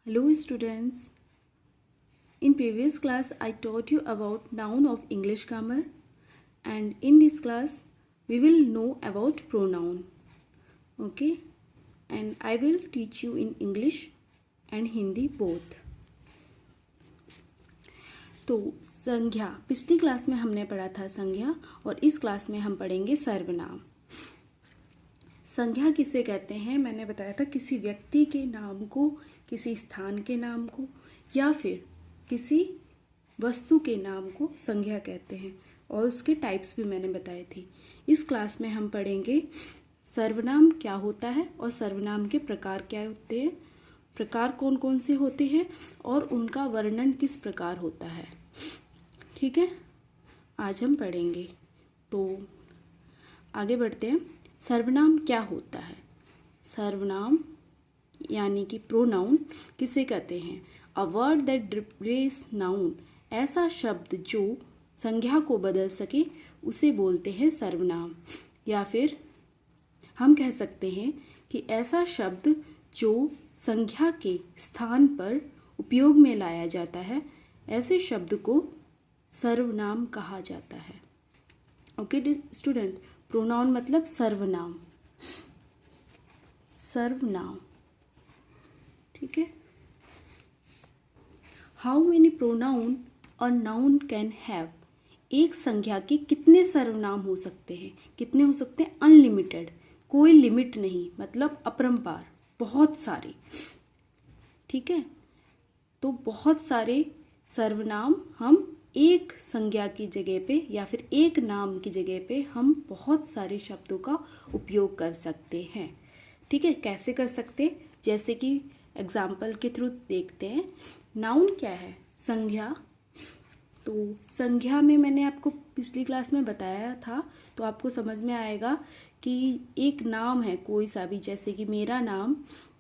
Hello students. In previous class I taught you about noun of English grammar, and in this class we will know about pronoun. Okay? And I will teach you in English and Hindi both. तो संज्ञा पिछली class में हमने पढ़ा था संज्ञा, और इस क्लास में हम पढ़ेंगे सर्वनाम। संज्ञा किसे कहते हैं मैंने बताया था, किसी व्यक्ति के नाम को, किसी स्थान के नाम को या फिर किसी वस्तु के नाम को संज्ञा कहते हैं, और उसके टाइप्स भी मैंने बताए थे। इस क्लास में हम पढ़ेंगे सर्वनाम क्या होता है और सर्वनाम के प्रकार क्या होते हैं, प्रकार कौन कौन से होते हैं और उनका वर्णन किस प्रकार होता है। ठीक है, आज हम पढ़ेंगे। तो आगे बढ़ते हैं। सर्वनाम क्या होता है? सर्वनाम यानी कि प्रोनाउन किसे कहते हैं? A word that replace noun, ऐसा शब्द जो संज्ञा को बदल सके उसे बोलते हैं सर्वनाम। या फिर हम कह सकते हैं कि ऐसा शब्द जो संज्ञा के स्थान पर उपयोग में लाया जाता है, ऐसे शब्द को सर्वनाम कहा जाता है। ओके स्टूडेंट, प्रोनाउन मतलब सर्वनाम। सर्वनाम, ठीक है। How many pronoun a noun can have, एक संज्ञा के कितने सर्वनाम हो सकते हैं? कितने हो सकते हैं? अनलिमिटेड, कोई लिमिट नहीं, मतलब अपरंपार, बहुत सारे। ठीक है, तो बहुत सारे सर्वनाम हम एक संज्ञा की जगह पे या फिर एक नाम की जगह पे हम बहुत सारे शब्दों का उपयोग कर सकते हैं। ठीक है, कैसे कर सकते? जैसे कि एग्जाम्पल के थ्रू देखते हैं। नाउन क्या है? संज्ञा। तो संज्ञा में मैंने आपको पिछली क्लास में बताया था, तो आपको समझ में आएगा कि एक नाम है कोई सा भी, जैसे कि मेरा नाम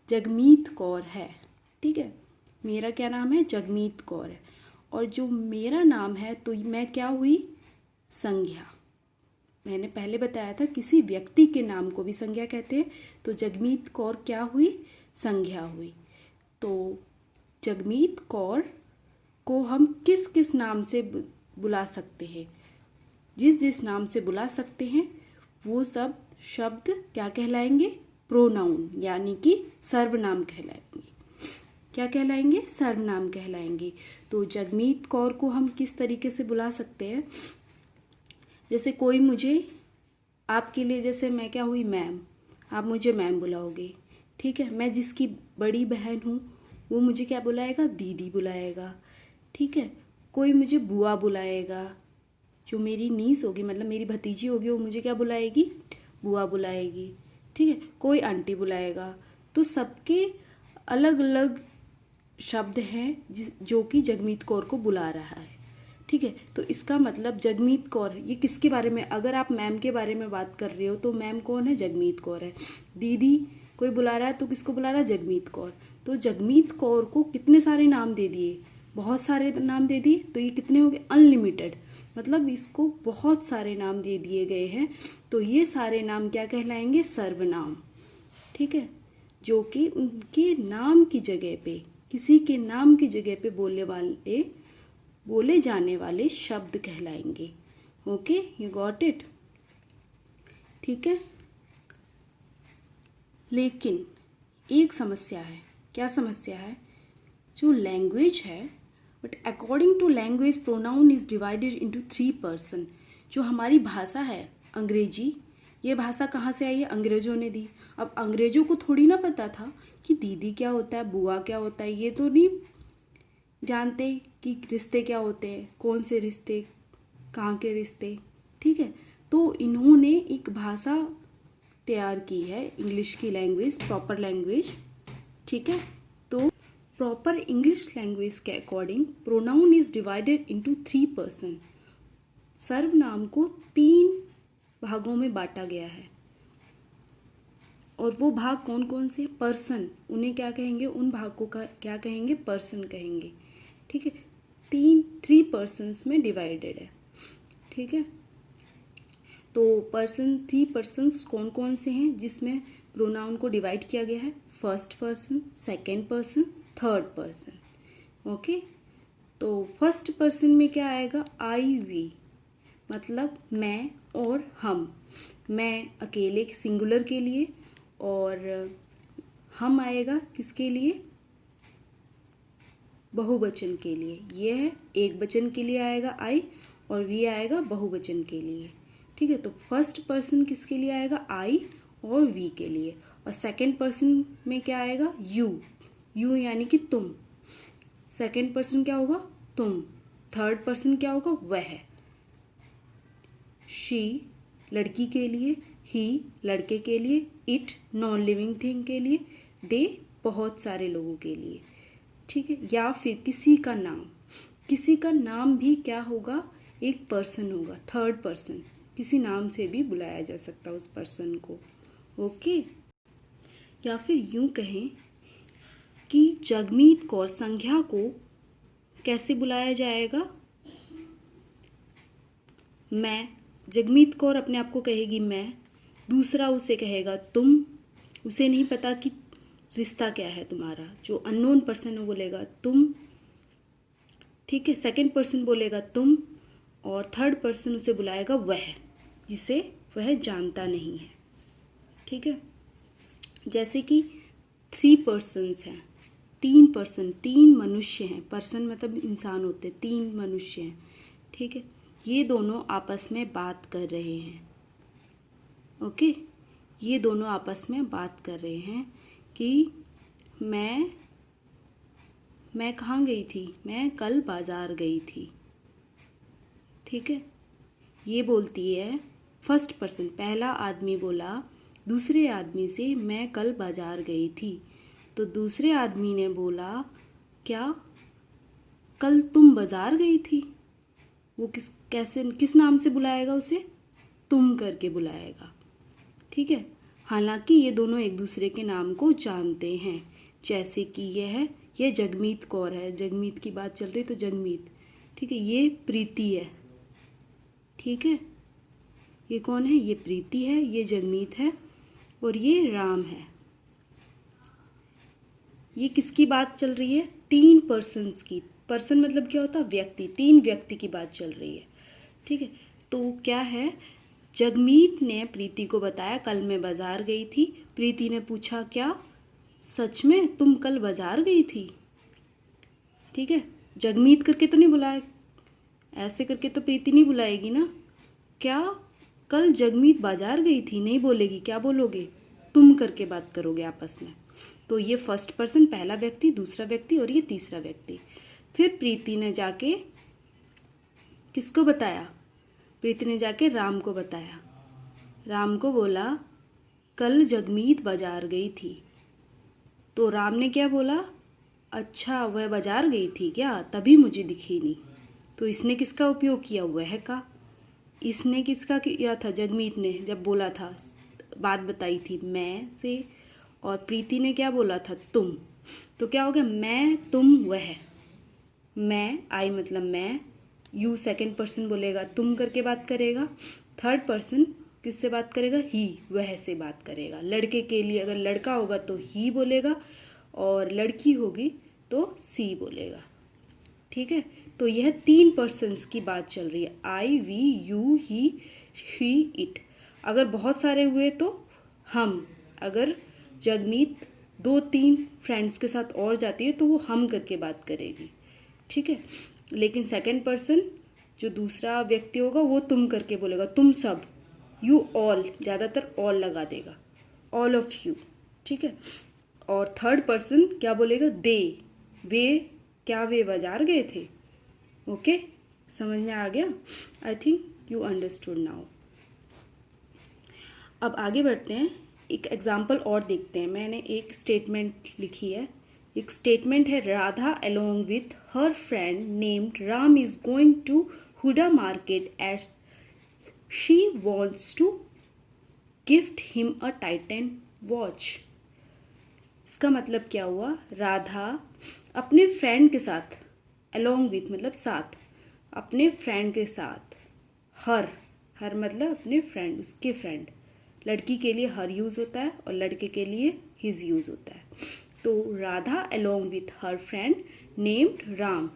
जगमीत कौर है। ठीक है, मेरा क्या नाम है? जगमीत कौर है। और जो मेरा नाम है तो मैं क्या हुई? संज्ञा। मैंने पहले बताया था किसी व्यक्ति के नाम को भी संज्ञा कहते हैं, तो जगमीत कौर क्या हुई? संज्ञा हुई। तो जगमीत कौर को हम किस किस नाम से बुला सकते हैं? जिस जिस नाम से बुला सकते हैं वो सब शब्द क्या कहलाएंगे? प्रोनाउन, यानी कि सर्वनाम कहलाएंगे। क्या कहलाएंगे? सर्वनाम कहलाएंगे। तो जगमीत कौर को हम किस तरीके से बुला सकते हैं? जैसे कोई मुझे, आपके लिए जैसे मैं क्या हुई? मैम, आप मुझे मैम बुलाओगे। ठीक है, मैं जिसकी बड़ी बहन हूँ वो मुझे क्या बुलाएगा? दीदी बुलाएगा। ठीक है, कोई मुझे बुआ बुलाएगा, जो मेरी नीस होगी मतलब मेरी भतीजी होगी वो मुझे क्या बुलाएगी? बुआ बुलाएगी। ठीक है, कोई आंटी बुलाएगा। तो सबके अलग अलग शब्द हैं जो कि जगमीत कौर को बुला रहा है। ठीक है, तो इसका मतलब जगमीत कौर, ये किसके बारे में? अगर आप मैम के बारे में बात कर रहे हो तो मैम कौन है? जगमीत कौर है। दीदी कोई बुला रहा है तो किसको बुला रहा है? जगमीत कौर। तो जगमीत कौर को कितने सारे नाम दे दिए? बहुत सारे नाम दे दिए। तो ये कितने हो गए? अनलिमिटेड, मतलब इसको बहुत सारे नाम दे दिए गए हैं। तो ये सारे नाम क्या कहलाएंगे? सर्वनाम। ठीक है, जो कि उनके नाम की जगह पे, किसी के नाम की जगह पे बोले जाने वाले शब्द कहलाएंगे। Okay, you got it? ठीक है, लेकिन एक समस्या है। क्या समस्या है? जो लैंग्वेज है, but according to language pronoun is divided into 3 person. जो हमारी भाषा है अंग्रेजी, ये भाषा कहाँ से आई है? अंग्रेजों ने दी। अब अंग्रेजों को थोड़ी ना पता था कि दीदी क्या होता है, बुआ क्या होता है, ये तो नहीं जानते कि रिश्ते क्या होते हैं, कौन से रिश्ते, कहाँ के रिश्ते। ठीक है, तो इन्होंने एक भाषा तैयार की है, इंग्लिश की लैंग्वेज, प्रॉपर लैंग्वेज। ठीक है, तो प्रॉपर इंग्लिश लैंग्वेज के according pronoun is divided into 3 person. सर्वनाम को 3 भागों में बांटा गया है, और वो भाग कौन कौन से? पर्सन, उन्हें क्या कहेंगे? उन भाग को क्या कहेंगे? पर्सन कहेंगे। ठीक है, 3 पर्सन्स में डिवाइडेड है। ठीक है, तो 3 पर्सन्स कौन कौन से हैं जिसमें प्रोनाउन को डिवाइड किया गया है? First person, second person third person. Okay, तो फर्स्ट पर्सन में क्या आएगा, आई वी, मतलब मैं और हम। मैं अकेले सिंगुलर के लिए, और हम आएगा किसके लिए, बहुवचन के लिए। ये है एक वचन के लिए आएगा आई, और वी आएगा बहुवचन के लिए। ठीक है, तो फर्स्ट पर्सन किसके लिए आएगा, आई और वी के लिए। और सेकंड पर्सन में क्या आएगा, यू। यू यानी कि तुम। सेकंड पर्सन क्या होगा, तुम। थर्ड पर्सन क्या होगा, वह। शी लड़की के लिए, ही लड़के के लिए, इट नॉन लिविंग थिंग के लिए, दे बहुत सारे लोगों के लिए। ठीक है, या फिर किसी का नाम। किसी का नाम भी क्या होगा, एक पर्सन होगा, थर्ड पर्सन। किसी नाम से भी बुलाया जा सकता है उस पर्सन को। ओके, या फिर यूं कहें कि जगमीत कौर संज्ञा को कैसे बुलाया जाएगा, मैं। जगमीत कौर अपने आप को कहेगी मैं, दूसरा उसे कहेगा तुम। उसे नहीं पता कि रिश्ता क्या है तुम्हारा। जो अननोन पर्सन है बोलेगा तुम। ठीक है, सेकंड पर्सन बोलेगा तुम, और थर्ड पर्सन उसे बुलाएगा वह, जिसे वह जानता नहीं है। ठीक है, जैसे कि 3 पर्सन्स हैं, 3 पर्सन, 3 मनुष्य हैं। पर्सन मतलब इंसान होते हैं, 3 मनुष्य हैं। ठीक है, ये दोनों आपस में बात कर रहे हैं। ओके, ये दोनों आपस में बात कर रहे हैं कि मैं कहाँ गई थी, मैं कल बाज़ार गई थी। ठीक है, ये बोलती है फर्स्ट पर्सन, पहला आदमी बोला दूसरे आदमी से मैं कल बाज़ार गई थी। तो दूसरे आदमी ने बोला क्या कल तुम बाज़ार गई थी। वो किस नाम से बुलाएगा उसे, तुम करके बुलाएगा। ठीक है, हालांकि ये दोनों एक दूसरे के नाम को जानते हैं। जैसे कि ये जगमीत कौर है, जगमीत की बात चल रही तो जगमीत। ठीक है, ये प्रीति है। ठीक है, ये कौन है, ये प्रीति है, ये जगमीत है, और ये राम है। ये किसकी बात चल रही है, 3 पर्सन्स की। पर्सन मतलब क्या होता है, व्यक्ति। 3 व्यक्ति की बात चल रही है। ठीक है, तो क्या है, जगमीत ने प्रीति को बताया कल मैं बाज़ार गई थी। प्रीति ने पूछा क्या सच में तुम कल बाज़ार गई थी। ठीक है, जगमीत करके तो नहीं बुलाया, ऐसे करके तो प्रीति नहीं बुलाएगी ना। क्या कल जगमीत बाज़ार गई थी नहीं बोलेगी, क्या बोलोगे, तुम करके बात करोगे आपस में। तो ये फर्स्ट पर्सन, पहला व्यक्ति, दूसरा व्यक्ति, और ये तीसरा व्यक्ति। फिर प्रीति ने जाके किसको बताया, प्रीति ने जाके राम को बताया। राम को बोला कल जगमीत बाज़ार गई थी। तो राम ने क्या बोला, अच्छा वह बाज़ार गई थी क्या, तभी मुझे दिखी नहीं। तो इसने किसका उपयोग किया, वह का। इसने किसका किया था, जगमीत ने जब बोला था, बात बताई थी मैं से, और प्रीति ने क्या बोला था, तुम। तो क्या हो गया, मैं तुम वह। मैं आई मतलब मैं, यू सेकंड पर्सन बोलेगा तुम करके बात करेगा। थर्ड पर्सन किससे बात करेगा, ही, वह से बात करेगा। लड़के के लिए अगर लड़का होगा तो ही बोलेगा, और लड़की होगी तो सी बोलेगा। ठीक है, तो यह 3 पर्सन्स की बात चल रही है, I we you he she it. अगर बहुत सारे हुए तो हम। अगर जगमीत 2-3 फ्रेंड्स के साथ और जाती है तो वो हम करके बात करेगी। ठीक है, लेकिन सेकंड पर्सन जो दूसरा व्यक्ति होगा वो तुम करके बोलेगा, तुम सब, यू ऑल, ज़्यादातर ऑल लगा देगा, ऑल ऑफ यू। ठीक है, और थर्ड पर्सन क्या बोलेगा, दे, वे, क्या वे बाजार गए थे। ओके, समझ में आ गया, I think you understood now. अब आगे बढ़ते हैं, एक एग्जाम्पल और देखते हैं। मैंने एक स्टेटमेंट लिखी है, एक स्टेटमेंट है, Radha along with her friend named Ram is going to Huda market as she wants to gift him a Titan watch। इसका मतलब क्या हुआ, राधा अपने फ्रेंड के साथ, along with मतलब साथ, अपने फ्रेंड के साथ, हर मतलब अपने फ्रेंड, उसके फ्रेंड। लड़की के लिए हर यूज़ होता है और लड़के के लिए हिज यूज़ होता है। तो Radha along with her friend named Ram,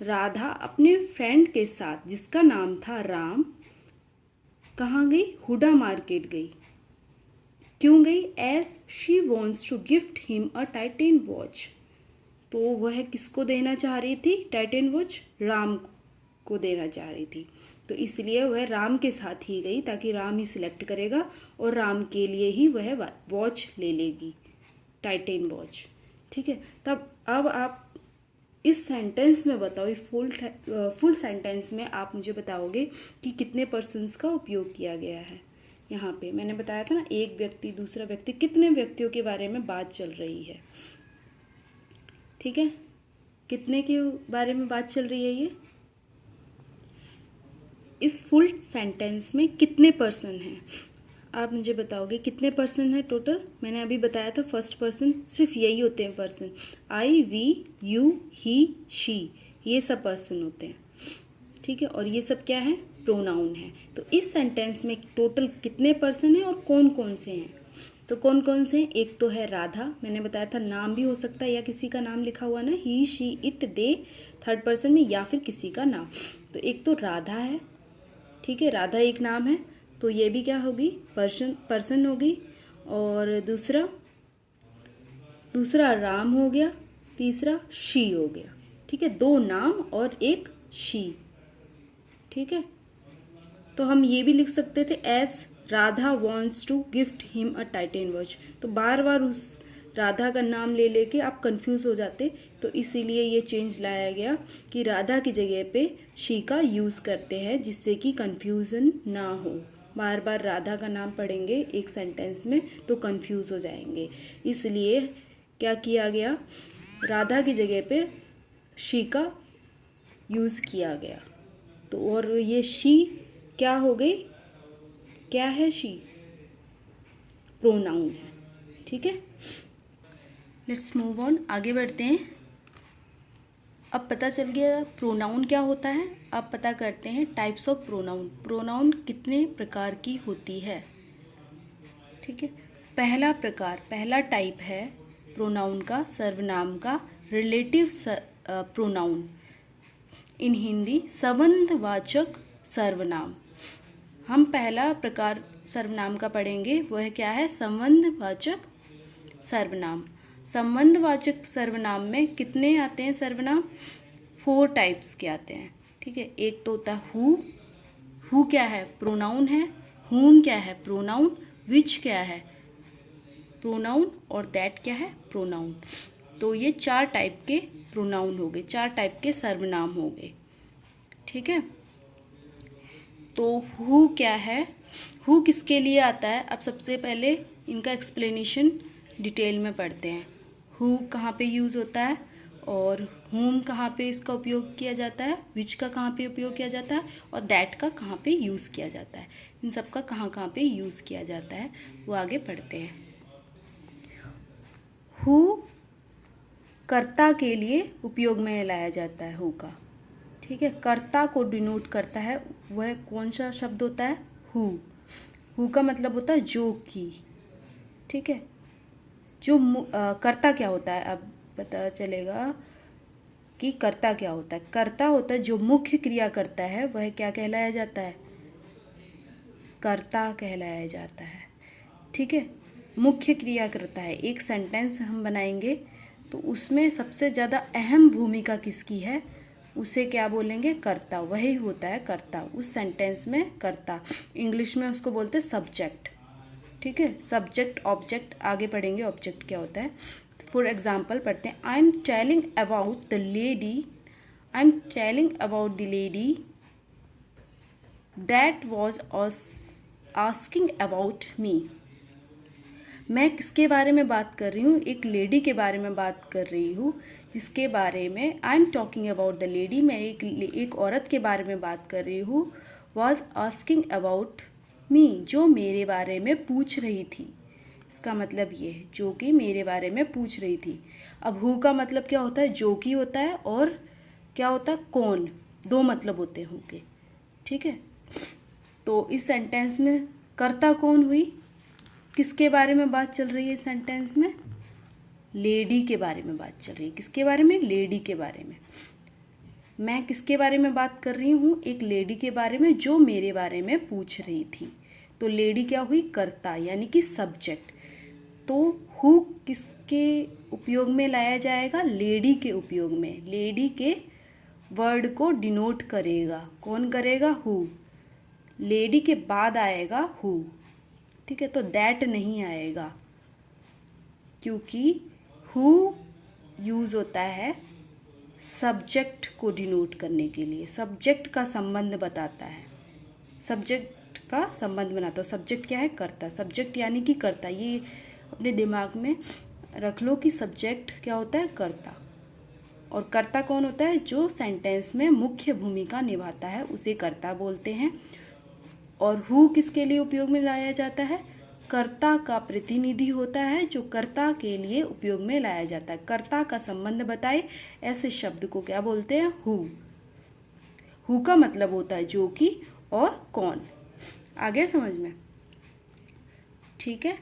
Radha अपने फ्रेंड के साथ जिसका नाम था राम कहाँ गई? हुडा मार्केट गई। क्यों गई? As she wants to gift him a Titan watch, तो वह किसको देना चाह रही थी? टाइटन वॉच राम को देना चाह रही थी, तो इसलिए वह राम के साथ ही गई ताकि राम ही सिलेक्ट करेगा और राम के लिए ही वह वॉच ले लेगी, टाइटन वॉच। ठीक है, तब अब आप इस सेंटेंस में बताओ, फुल सेंटेंस में आप मुझे बताओगे कि कितने पर्सन्स का उपयोग किया गया है। यहाँ पे मैंने बताया था ना, एक व्यक्ति, दूसरा व्यक्ति, कितने व्यक्तियों के बारे में बात चल रही है। ठीक है, कितने के बारे में बात चल रही है ये? इस फुल सेंटेंस में कितने पर्सन हैं आप मुझे बताओगे, कितने पर्सन है टोटल? मैंने अभी बताया था फर्स्ट पर्सन सिर्फ यही होते हैं person, I, we, you, he, she, ये सब पर्सन होते हैं। ठीक है, और ये सब क्या है? प्रोनाउन है। तो इस सेंटेंस में टोटल कितने पर्सन हैं और कौन कौन से हैं? तो कौन कौन से हैं? एक तो है राधा, मैंने बताया था नाम भी हो सकता है या किसी का नाम लिखा हुआ ना, he, she, it, they, third person में, या फिर किसी का नाम। तो एक तो राधा है, ठीक है, राधा एक नाम है, तो ये भी क्या होगी? पर्सन होगी। और दूसरा राम हो गया, तीसरा शी हो गया। ठीक है, दो नाम और एक शी। ठीक है, तो हम ये भी लिख सकते थे as Radha wants to gift him a Titan watch, तो बार बार उस राधा का नाम ले लेके आप कंफ्यूज हो जाते, तो इसीलिए ये चेंज लाया गया कि राधा की जगह पे शी का यूज़ करते हैं, जिससे कि कंफ्यूजन ना हो। बार बार राधा का नाम पढ़ेंगे एक सेंटेंस में तो कंफ्यूज हो जाएंगे, इसलिए क्या किया गया? राधा की जगह पे शी का यूज़ किया गया। तो और ये शी क्या हो गई? क्या है शी? प्रोनाउन है। ठीक है, लेट्स मूव ऑन, आगे बढ़ते हैं। अब पता चल गया प्रोनाउन क्या होता है। अब पता करते हैं टाइप्स ऑफ प्रोनाउन। प्रोनाउन कितने प्रकार की होती है? ठीक है, पहला टाइप है प्रोनाउन का, सर्वनाम का, रिलेटिव प्रोनाउन, इन हिंदी संबंधवाचक सर्वनाम। हम पहला प्रकार सर्वनाम का पढ़ेंगे, वह क्या है? संबंधवाचक सर्वनाम। संबंधवाचक सर्वनाम में कितने आते हैं सर्वनाम? 4 टाइप्स के आते हैं। ठीक है, एक तो होता है हु क्या है? प्रोनाउन है। हुम क्या है? प्रोनाउन। विच क्या है? प्रोनाउन। और दैट क्या है? प्रोनाउन। तो ये 4 टाइप के प्रोनाउन हो गए, 4 टाइप के सर्वनाम हो गए। ठीक है, तो हु क्या है? हु किसके लिए आता है? अब सबसे पहले इनका एक्सप्लेनेशन डिटेल में पढ़ते हैं। हु कहाँ पे यूज़ होता है और हुम कहाँ पे इसका उपयोग किया जाता है, विच का कहाँ पे उपयोग किया जाता है और दैट का कहाँ पे यूज़ किया जाता है। इन सब का कहाँ कहाँ पे यूज़ किया जाता है वो आगे पढ़ते हैं। हु कर्ता के लिए उपयोग में लाया जाता है हु का। ठीक है, कर्ता को डिनोट करता है, वह कौन सा शब्द होता है? हु। हु का मतलब होता है जो कि। ठीक है, जो कर्ता क्या होता है, अब पता चलेगा कि कर्ता क्या होता है। कर्ता होता है जो मुख्य क्रिया करता है, वह क्या कहलाया जाता है? कर्ता कहलाया जाता है। ठीक है, मुख्य क्रिया करता है। एक सेंटेंस हम बनाएंगे तो उसमें सबसे ज़्यादा अहम भूमिका किसकी है, उसे क्या बोलेंगे? कर्ता। वही होता है कर्ता, उस सेंटेंस में कर्ता। इंग्लिश में उसको बोलते हैं सब्जेक्ट। ठीक है, सब्जेक्ट ऑब्जेक्ट आगे पढ़ेंगे ऑब्जेक्ट क्या होता है। फॉर एग्जाम्पल पढ़ते हैं, I am telling about the lady that was asking about me. मैं किसके बारे में बात कर रही हूँ? एक लेडी के बारे में बात कर रही हूँ, जिसके बारे में I am talking about the lady, मैं एक औरत के बारे में बात कर रही हूँ। वॉज आस्किंग अबाउट मी, जो मेरे बारे में पूछ रही थी। इसका मतलब ये है जो कि मेरे बारे में पूछ रही थी। अब हु का मतलब क्या होता है? जो कि होता है, और क्या होता है? कौन। 2 मतलब होते हैं हु के। ठीक है, तो इस सेंटेंस में कर्ता कौन हुई? किसके बारे में बात चल रही है सेंटेंस में? लेडी के बारे में बात चल रही है। किसके बारे में? लेडी के बारे में। मैं किसके बारे में बात कर रही हूँ? एक लेडी के बारे में जो मेरे बारे में पूछ रही थी। तो लेडी क्या हुई? कर्ता यानी कि सब्जेक्ट। तो हु किसके उपयोग में लाया जाएगा? लेडी के उपयोग में। लेडी के वर्ड को डिनोट करेगा। कौन करेगा? हु। लेडी के बाद आएगा हु। ठीक है, तो दैट नहीं आएगा, क्योंकि हु यूज होता है सब्जेक्ट को डिनोट करने के लिए। सब्जेक्ट का संबंध बताता है, सब्जेक्ट का संबंध बनाता है। सब्जेक्ट क्या है? कर्ता। सब्जेक्ट यानी कि कर्ता। ये अपने दिमाग में रख लो कि सब्जेक्ट क्या होता है? कर्ता। और कर्ता कौन होता है? जो सेंटेंस में मुख्य भूमिका निभाता है उसे कर्ता बोलते हैं। और हु किसके लिए उपयोग में लाया जाता है? कर्ता का प्रतिनिधि होता है, जो कर्ता के लिए उपयोग में लाया जाता है। कर्ता का संबंध बताए ऐसे शब्द को क्या बोलते हैं? हु। हु का मतलब होता है जो कि और कौन। आगे समझ में? ठीक है,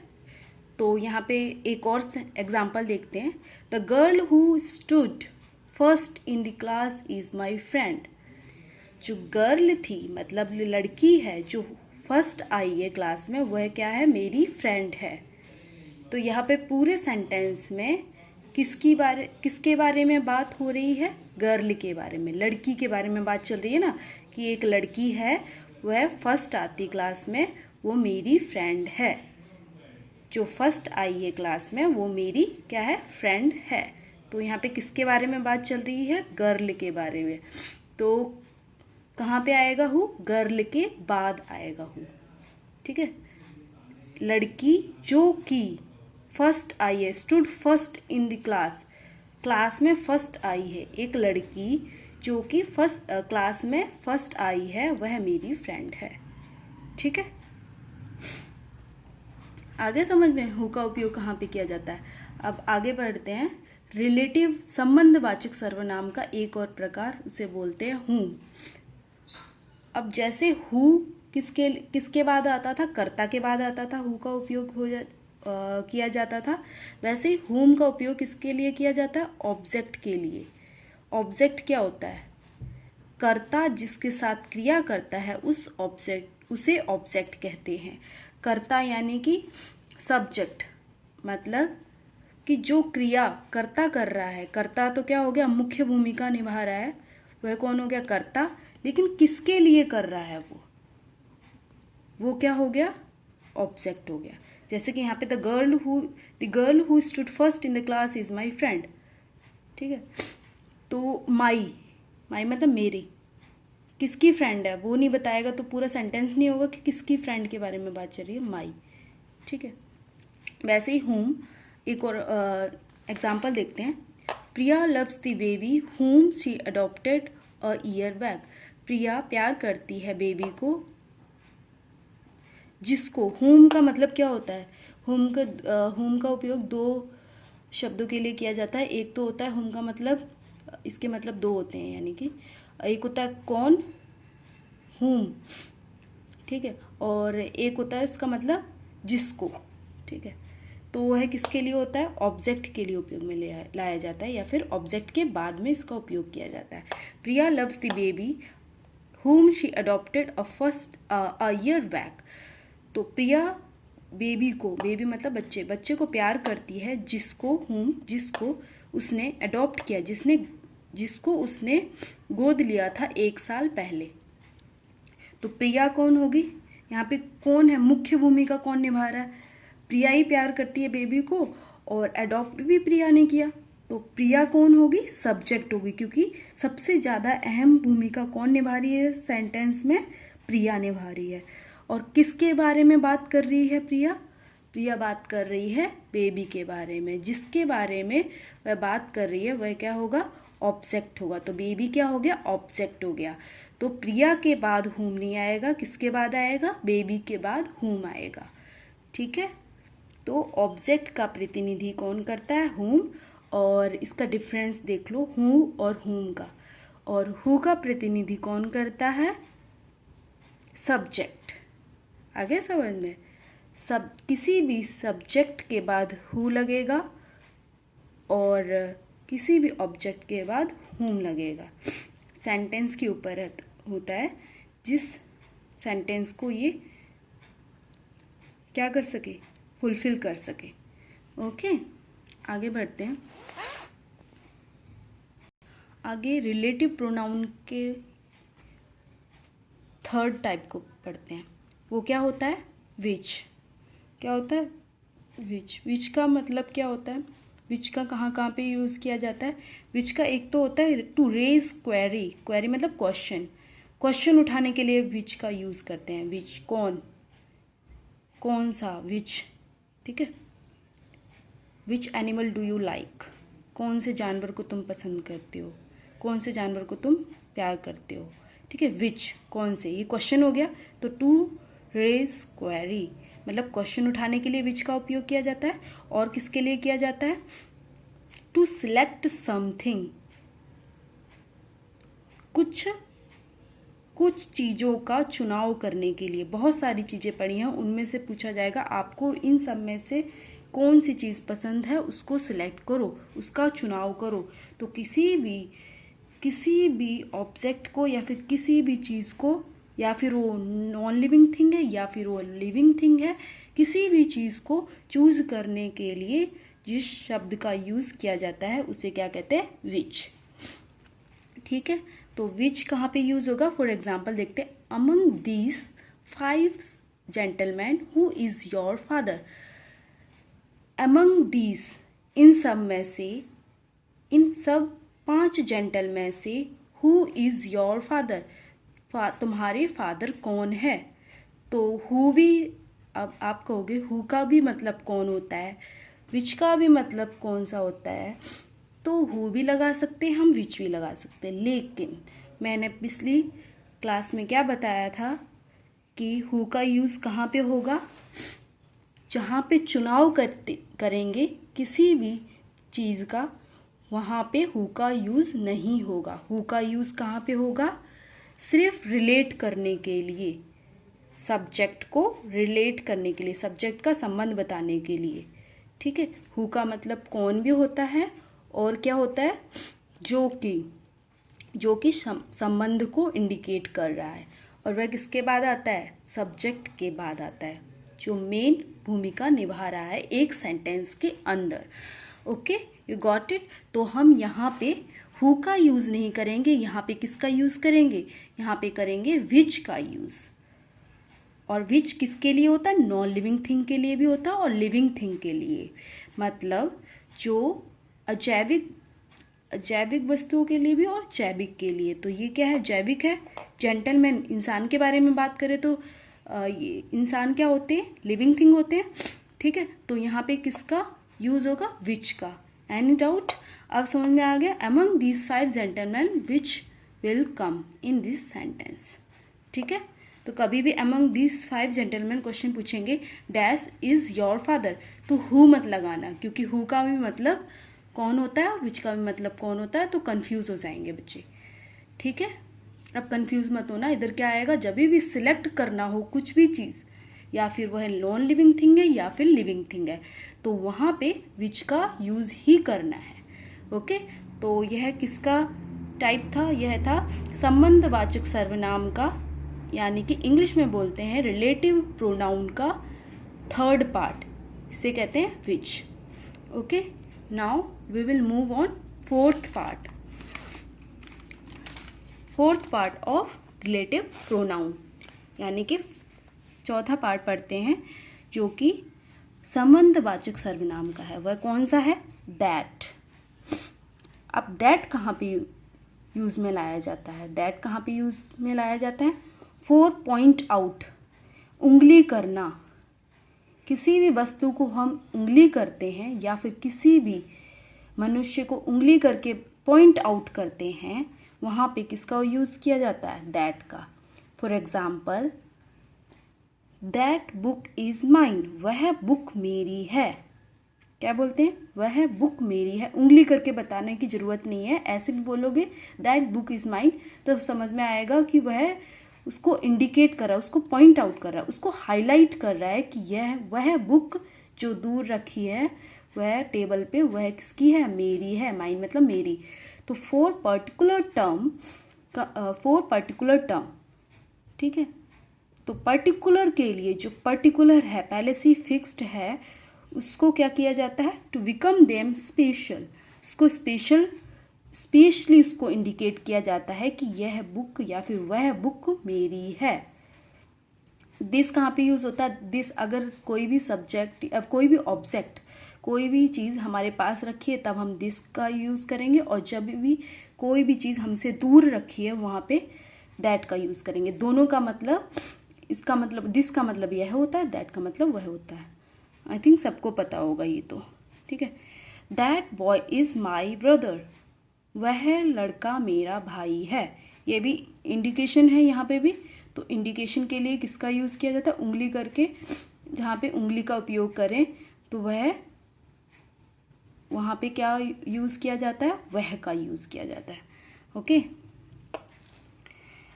तो यहाँ पे एक और एग्जाम्पल देखते हैं। The girl who stood first in the class is my friend. जो गर्ल थी मतलब लड़की है जो फर्स्ट आई है क्लास में, वह क्या है? मेरी फ्रेंड है। तो यहाँ पे पूरे सेंटेंस में किसके बारे में बात हो रही है? गर्ल के बारे में, लड़की के बारे में बात चल रही है ना, कि एक लड़की है वह फर्स्ट आती क्लास में, वो मेरी फ्रेंड है। जो फर्स्ट आई है क्लास में वो मेरी क्या है? फ्रेंड है। तो यहाँ पे किसके बारे में बात चल रही है? गर्ल के बारे में। तो कहाँ पे आएगा हु? गर्ल के बाद आएगा हु। ठीक है, लड़की जो कि फर्स्ट आई है, stood first in the class, class में फर्स्ट आई है। एक लड़की जो कि फर्स्ट क्लास में फर्स्ट आई है, वह मेरी फ्रेंड है। ठीक है, आगे समझ में हु का उपयोग कहाँ पे किया जाता है। अब आगे बढ़ते हैं। रिलेटिव संबंधवाचक सर्वनाम का एक और प्रकार, उसे बोलते हैं हूँ। अब जैसे हु किसके बाद आता था? कर्ता के बाद आता था, हु का उपयोग किया जाता था। वैसे ही हुम का उपयोग किसके लिए किया जाता है? ऑब्जेक्ट के लिए। ऑब्जेक्ट क्या होता है? कर्ता जिसके साथ क्रिया करता है उसे ऑब्जेक्ट कहते हैं। कर्ता यानी कि सब्जेक्ट, मतलब कि जो क्रिया कर्ता कर रहा है। कर्ता तो क्या हो गया? मुख्य भूमिका निभा रहा है, वह कौन हो गया? कर्ता। लेकिन किसके लिए कर रहा है वो क्या हो गया? ऑब्जेक्ट हो गया। जैसे कि यहाँ पे the girl who stood first in the class is my friend. ठीक है, तो माई मतलब मेरी, किसकी फ्रेंड है वो नहीं बताएगा तो पूरा सेंटेंस नहीं होगा कि किसकी फ्रेंड के बारे में बात चल रही है? माई। ठीक है, वैसे ही हुम, एक और एग्जाम्पल देखते हैं। Priya loves the baby whom she adopted a year back. Priya प्यार करती है बेबी को जिसको, हुम का मतलब क्या होता है? हुम का उपयोग दो शब्दों के लिए किया जाता है। एक तो होता है हुम का मतलब, इसके मतलब दो होते हैं, यानी कि एक होता है कौन, हुम, ठीक है, और एक होता है उसका मतलब जिसको। ठीक है, तो वह किसके लिए होता है? ऑब्जेक्ट के लिए उपयोग में लाया जाता है, या फिर ऑब्जेक्ट के बाद में इसका उपयोग किया जाता है। Priya loves the baby whom she adopted a year back। तो प्रिया बेबी को, बेबी मतलब बच्चे को प्यार करती है जिसको उसने अडॉप्ट किया, जिसको उसने गोद लिया था 1 साल पहले। तो प्रिया कौन होगी? यहाँ पे कौन है? मुख्य भूमिका कौन निभा रहा है? प्रिया ही प्यार करती है बेबी को, और अडॉप्ट भी प्रिया ने किया। तो प्रिया कौन होगी? सब्जेक्ट होगी, क्योंकि सबसे ज़्यादा अहम भूमिका कौन निभा रही है सेंटेंस में? प्रिया निभा रही है। और किसके बारे में बात कर रही है प्रिया बात कर रही है बेबी के बारे में। जिसके बारे में वह बात कर रही है वह क्या होगा? ऑब्जेक्ट होगा। तो बेबी क्या हो गया? ऑब्जेक्ट हो गया। तो प्रिया के बाद हुम नहीं आएगा, किसके बाद आएगा? बेबी के बाद हुम आएगा। ठीक है, तो ऑब्जेक्ट का प्रतिनिधि कौन करता है? हुम। और इसका डिफरेंस देख लो हु और हुम का। और हु का प्रतिनिधि कौन करता है? सब्जेक्ट। आगे समझ में? किसी भी सब्जेक्ट के बाद हु लगेगा और किसी भी ऑब्जेक्ट के बाद whom लगेगा। सेंटेंस के ऊपर होता है, जिस सेंटेंस को ये क्या कर सके, फुलफिल कर सके। ओके, आगे बढ़ते हैं। आगे रिलेटिव प्रोनाउन के थर्ड टाइप को पढ़ते हैं। वो क्या होता है, विच। क्या होता है, विच। विच का मतलब क्या होता है, विच का कहाँ कहाँ पे यूज़ किया जाता है। विच का एक तो होता है टू रेज क्वेरी, क्वेरी मतलब क्वेश्चन, क्वेश्चन उठाने के लिए विच का यूज़ करते हैं। विच कौन, कौन सा, विच, ठीक है। Which animal do you like, कौन से जानवर को तुम पसंद करते हो, कौन से जानवर को तुम प्यार करते हो, ठीक है। विच कौन से, ये क्वेश्चन हो गया। तो टू रेज क्वेरी मतलब क्वेश्चन उठाने के लिए विच का उपयोग किया जाता है। और किसके लिए किया जाता है, टू सिलेक्ट समथिंग, कुछ चीज़ों का चुनाव करने के लिए। बहुत सारी चीज़ें पड़ी हैं, उनमें से पूछा जाएगा आपको इन सब में से कौन सी चीज़ पसंद है, उसको सिलेक्ट करो, उसका चुनाव करो। तो किसी भी ऑब्जेक्ट को या फिर किसी भी चीज़ को, या फिर वो नॉन लिविंग थिंग है या फिर वो लिविंग थिंग है, किसी भी चीज़ को चूज़ करने के लिए जिस शब्द का यूज़ किया जाता है उसे क्या कहते हैं, विच, ठीक है। तो विच कहाँ पे यूज़ होगा, फॉर एग्जाम्पल देखते हैं। Among these 5 gentlemen who is your father. Among these, इन सब में से, इन सब 5 जेंटल में से, हु इज़ योर फादर, तुम्हारे फादर कौन है। तो हु भी, अब आप कहोगे हु का भी मतलब कौन होता है, विच का भी मतलब कौन सा होता है। तो हु भी लगा सकते हैं हम, विच भी लगा सकते हैं। लेकिन मैंने पिछली क्लास में क्या बताया था कि हु का यूज़ कहाँ पे होगा, जहाँ पे चुनाव करेंगे किसी भी चीज़ का, वहाँ पे हु का यूज़ नहीं होगा। हु का यूज़ कहाँ पे होगा, सिर्फ रिलेट करने के लिए, सब्जेक्ट को रिलेट करने के लिए, सब्जेक्ट का संबंध बताने के लिए, ठीक है। हु का मतलब कौन भी होता है, और क्या होता है, जो कि संबंध को इंडिकेट कर रहा है। और वह किसके बाद आता है, सब्जेक्ट के बाद आता है, जो मेन भूमिका निभा रहा है एक सेंटेंस के अंदर। Okay, you got it. तो हम यहाँ पे हु का यूज़ नहीं करेंगे, यहाँ पे किसका यूज़ करेंगे, यहाँ पे करेंगे विच का यूज़। और विच किसके लिए होता है, नॉन लिविंग थिंग के लिए भी होता है और लिविंग थिंग के लिए, मतलब जो अजैविक वस्तुओं के लिए भी और जैविक के लिए। तो ये क्या है, जैविक है। जेंटलमैन, इंसान के बारे में बात करें तो ये इंसान क्या होते हैं, लिविंग थिंग होते हैं, ठीक है। तो यहाँ पे किसका यूज़ होगा, विच का। एनी डाउट, अब समझ में आ गया। Among these 5 gentleman which will come in this sentence, ठीक है। तो कभी भी अमंग दीज 5 जेंटलमैन क्वेश्चन पूछेंगे, डैश इज़ योर फादर, तो हु मत लगाना, क्योंकि हु का भी मतलब कौन होता है और विच का भी मतलब कौन होता है, तो कंफ्यूज हो जाएंगे बच्चे, ठीक है। अब कंफ्यूज मत होना, इधर क्या आएगा, जब भी सिलेक्ट करना हो कुछ भी चीज़, या फिर वह नॉन लिविंग थिंग है या फिर लिविंग थिंग है, तो वहाँ पे विच का यूज़ ही करना है। ओके, तो यह किसका टाइप था, यह था संबंधवाचक सर्वनाम का, यानी कि इंग्लिश में बोलते हैं रिलेटिव प्रोनाउन का थर्ड पार्ट, इसे कहते हैं which. Okay, now we will move on fourth part of relative pronoun, यानी कि चौथा पार्ट पढ़ते हैं जो कि संबंधवाचक सर्वनाम का है। वह कौन सा है, दैट। अब दैट कहाँ पे यूज़ में लाया जाता है, दैट कहाँ पे यूज़ में लाया जाता है, फॉर पॉइंट आउट, उंगली करना। किसी भी वस्तु को हम उंगली करते हैं या फिर किसी भी मनुष्य को उंगली करके पॉइंट आउट करते हैं, वहाँ पे किसका यूज़ किया जाता है, दैट का। For example, that book is mine, वह बुक मेरी है। क्या बोलते हैं, वह बुक मेरी है। उंगली करके बताने की ज़रूरत नहीं है, ऐसे भी बोलोगे दैट बुक इज़ माइन, तो समझ में आएगा कि वह उसको इंडिकेट कर रहा है, उसको पॉइंट आउट कर रहा है, उसको हाईलाइट कर रहा है कि यह वह बुक जो दूर रखी है वह टेबल पे, वह किसकी है? मेरी है। माइन मतलब मेरी। तो फॉर पर्टिकुलर टर्म, ठीक है। तो पर्टिकुलर के लिए जो पर्टिकुलर है पहले से ही फिक्स्ड है, उसको क्या किया जाता है? टू बिकम देम स्पेशल, उसको स्पेशली उसको इंडिकेट किया जाता है कि यह बुक या फिर वह बुक मेरी है। दिस कहाँ पे यूज़ होता है? दिस अगर कोई भी सब्जेक्ट, कोई भी ऑब्जेक्ट, कोई भी चीज़ हमारे पास रखी है तब हम दिस का यूज़ करेंगे, और जब भी कोई भी चीज़ हमसे दूर रखी है वहाँ पे दैट का यूज़ करेंगे। दोनों का मतलब, इसका मतलब दिस का मतलब यह होता है, दैट का मतलब वह होता है। आई थिंक सबको पता होगा ये तो, ठीक है। That boy is my brother, वह लड़का मेरा भाई है। ये भी इंडिकेशन है यहाँ पे भी। तो इंडिकेशन के लिए किसका यूज़ किया जाता है? उंगली करके, जहाँ पे उंगली का उपयोग करें तो वह, वहाँ पे क्या यूज़ किया जाता है? वह का यूज़ किया जाता है। ओके,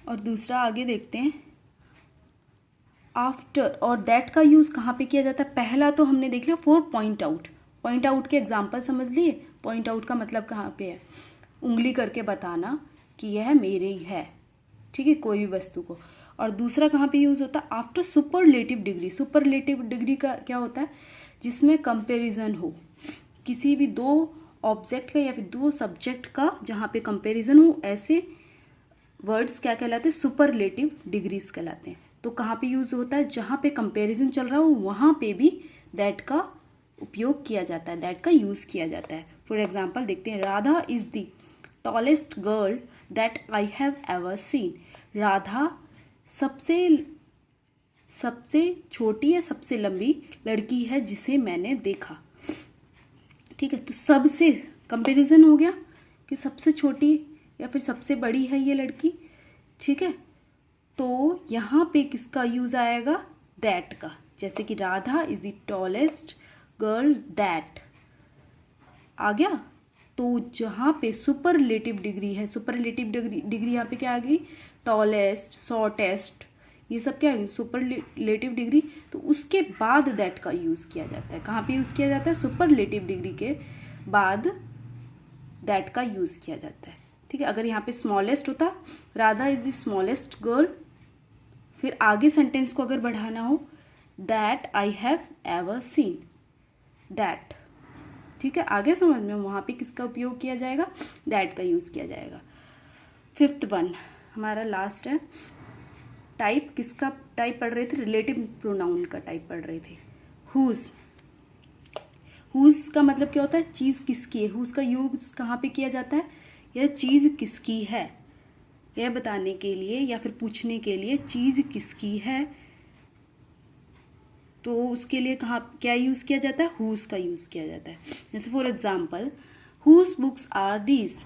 और दूसरा आगे देखते हैं। आफ्टर और दैट का यूज़ कहाँ पे किया जाता है? पहला तो हमने देख लिया for point out. Point out के एग्जाम्पल समझ लिए। पॉइंट आउट का मतलब कहाँ पे है? उंगली करके बताना कि यह मेरे ही है, ठीक है, कोई भी वस्तु को। और दूसरा कहाँ पे यूज़ होता है? After superlative degree. Superlative degree का क्या होता है? जिसमें कंपैरिजन हो, किसी भी दो ऑब्जेक्ट का या फिर दो सब्जेक्ट का जहाँ पे कंपैरिजन हो, ऐसे वर्ड्स क्या कहलाते हैं? सुपरलेटिव डिग्रीज कहलाते हैं। तो कहाँ पे यूज़ होता है? जहाँ पे कंपैरिजन चल रहा हो वहाँ पे भी दैट का उपयोग किया जाता है, दैट का यूज़ किया जाता है। फॉर एग्जाम्पल देखते हैं, Radha is the tallest girl that I have ever seen. Radha सबसे छोटी या सबसे लंबी लड़की है जिसे मैंने देखा, ठीक है। तो सबसे कंपैरिजन हो गया कि सबसे छोटी या फिर सबसे बड़ी है ये लड़की, ठीक है। तो यहाँ पे किसका यूज़ आएगा? दैट का। जैसे कि Radha is the tallest girl that आ गया। तो जहाँ पे सुपरलेटिव डिग्री है, सुपरलेटिव डिग्री यहाँ पे क्या आ गई? टॉलेस्ट, शॉर्टेस्ट, ये सब क्या है? Superlative degree. तो उसके बाद दैट का यूज़ किया जाता है। कहाँ पे यूज़ किया जाता है? सुपरलेटिव डिग्री के बाद दैट का यूज़ किया जाता है, ठीक है। अगर यहाँ पे स्मॉलेस्ट होता, Radha is the smallest girl, फिर आगे सेंटेंस को अगर बढ़ाना हो, that I have ever seen, that, ठीक है। आगे समझ में, वहाँ पे किसका उपयोग किया जाएगा? दैट का यूज़ किया जाएगा। 5th वन हमारा लास्ट है। टाइप किसका टाइप पढ़ रहे थे? रिलेटिव प्रोनाउन का टाइप पढ़ रहे थे। हुज। हुज का मतलब क्या होता है? चीज़ किसकी है। हुज का यूज कहाँ पे किया जाता है? यह चीज़ किसकी है, यह बताने के लिए या फिर पूछने के लिए चीज़ किसकी है, तो उसके लिए कहाँ क्या यूज़ किया जाता है? हुज का यूज़ किया जाता है। जैसे for example, whose books are these,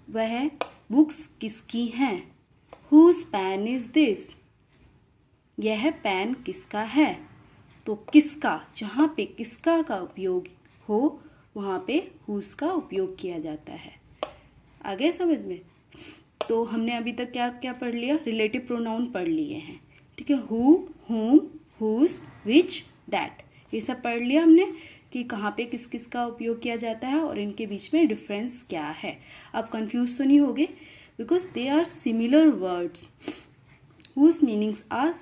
वह बुक्स किसकी हैं। हुज पेन इज दिस, यह पेन किसका है। तो किसका, जहाँ पे किसका का उपयोग हो वहाँ पे हुज का उपयोग किया जाता है। आगे समझ में? तो हमने अभी तक क्या क्या पढ़ लिया? रिलेटिव प्रोनाउन पढ़ लिए हैं, ठीक है। हु, हुम, हुज, विच, दैट, ये सब पढ़ लिया हमने कि कहाँ पे किस किस का उपयोग किया जाता है और इनके बीच में डिफरेंस क्या है। अब कंफ्यूज तो नहीं होगे, because they are similar words whose meanings are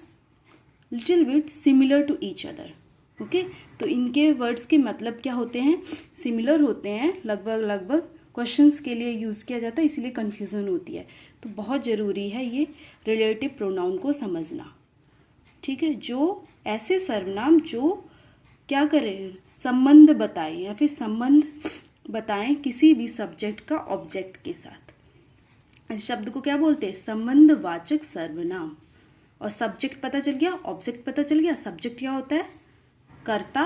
little bit similar to each other. Okay, तो इनके वर्ड्स के मतलब क्या होते हैं? सिमिलर होते हैं, लगभग क्वेश्चंस के लिए यूज़ किया जाता है, इसीलिए कन्फ्यूज़न होती है। तो बहुत ज़रूरी है ये रिलेटिव प्रोनाउन को समझना, ठीक है। जो ऐसे सर्वनाम जो क्या करें? संबंध बताएं या फिर संबंध बताएं किसी भी सब्जेक्ट का ऑब्जेक्ट के साथ। इस शब्द को क्या बोलते हैं? संबंधवाचक सर्वनाम। और सब्जेक्ट पता चल गया, ऑब्जेक्ट पता चल गया। सब्जेक्ट क्या होता है? कर्ता,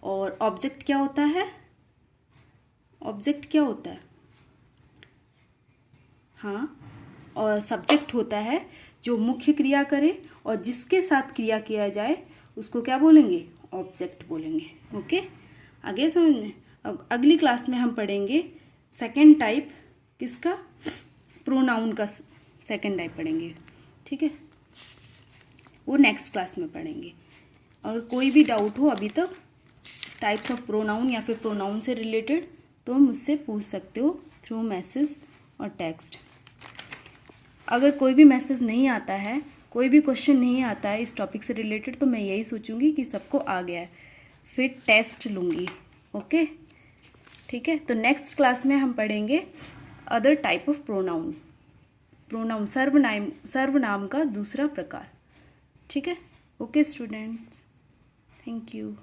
और ऑब्जेक्ट क्या होता है? ऑब्जेक्ट क्या होता है? हाँ, और सब्जेक्ट होता है जो मुख्य क्रिया करे और जिसके साथ क्रिया किया जाए उसको क्या बोलेंगे? ऑब्जेक्ट बोलेंगे। ओके, आगे समझ में? अब अगली क्लास में हम पढ़ेंगे सेकंड टाइप किसका? प्रोनाउन का सेकंड टाइप पढ़ेंगे, ठीक है। वो नेक्स्ट क्लास में पढ़ेंगे। और कोई भी डाउट हो अभी तक टाइप्स ऑफ प्रोनाउन या फिर प्रोनाउन से रिलेटेड, तो मुझसे पूछ सकते हो थ्रू मैसेज और टेक्स्ट। अगर कोई भी मैसेज नहीं आता है, कोई भी क्वेश्चन नहीं आता है इस टॉपिक से रिलेटेड, तो मैं यही सोचूंगी कि सबको आ गया है, फिर टेस्ट लूँगी। ओके, ठीक है। तो नेक्स्ट क्लास में हम पढ़ेंगे other type of pronoun, pronoun सर्वनाम का दूसरा प्रकार। ठीक है। Okay students, thank you.